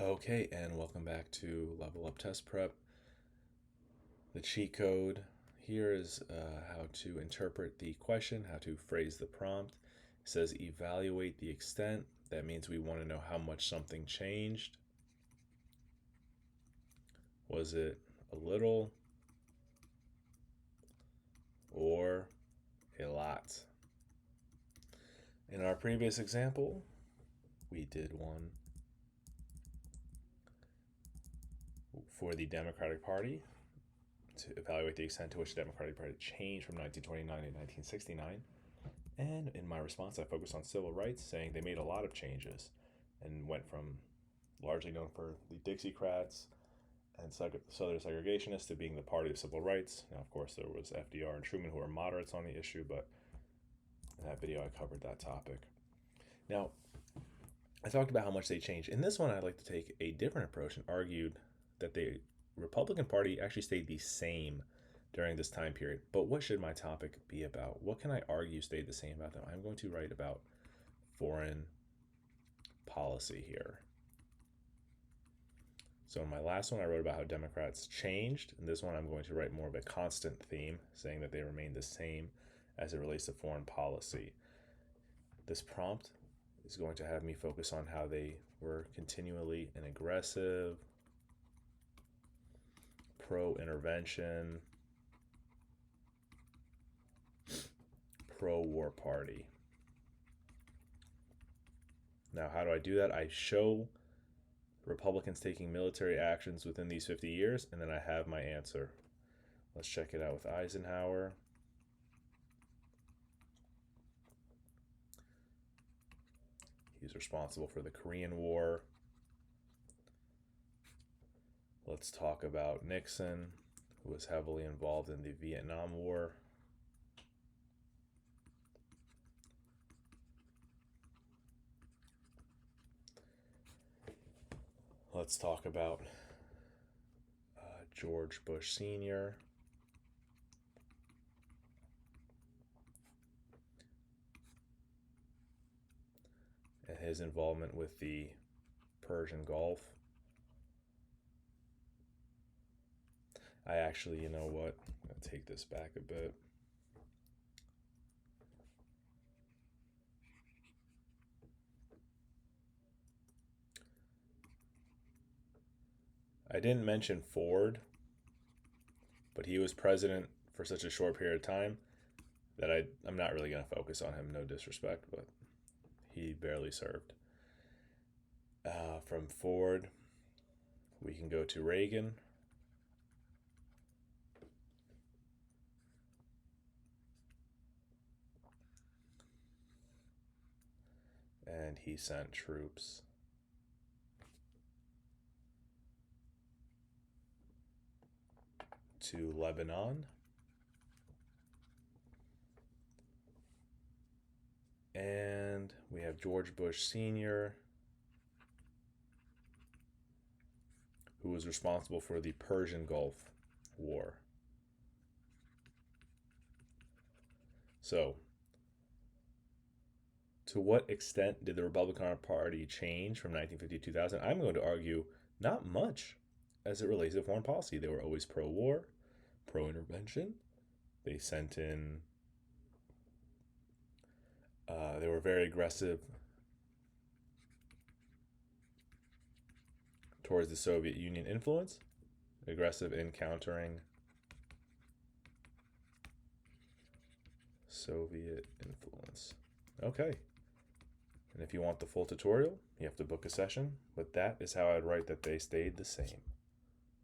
Okay, and welcome back to Level Up Test Prep. The cheat code here is how to interpret the question, how to phrase the prompt. It says evaluate the extent. That means we want to know how much something changed. Was it a little or a lot? In our previous example, we did one for the Democratic Party to evaluate the extent to which the Democratic Party changed from 1929 to 1969. And in my response, I focused on civil rights, saying they made a lot of changes and went from largely known for the Dixiecrats and Southern segregationists to being the party of civil rights. Now, of course, there was FDR and Truman who were moderates on the issue, but in that video, I covered that topic. Now, I talked about how much they changed. In this one, I'd like to take a different approach and argued that the Republican Party actually stayed the same during this time period. But what should my topic be about? What can I argue stayed the same about them? I'm going to write about foreign policy here. So in my last one, I wrote about how Democrats changed. In this one, I'm going to write more of a constant theme, saying that they remain the same as it relates to foreign policy. This prompt is going to have me focus on how they were continually an aggressive, pro-intervention, pro-war party. Now, how do I do that? I show Republicans taking military actions within these 50 years, and then I have my answer. Let's check it out with Eisenhower. He's responsible for the Korean War. Let's talk about Nixon, who was heavily involved in the Vietnam War. Let's talk about George Bush Sr. and his involvement with the Persian Gulf. I actually, you know what? I'm going to take this back a bit. I didn't mention Ford, but he was president for such a short period of time that I'm not really going to focus on him, no disrespect, but he barely served. From Ford, we can go to Reagan. And he sent troops to Lebanon. And we have George Bush Sr., who was responsible for the Persian Gulf War. So, to what extent did the Republican Party change from 1950 to 2000? I'm going to argue not much as it relates to foreign policy. They were always pro-war, pro-intervention. They sent in, they were very aggressive towards the Soviet Union influence, aggressive in countering Soviet influence. Okay. And if you want the full tutorial, you have to book a session, but that is how I'd write that they stayed the same.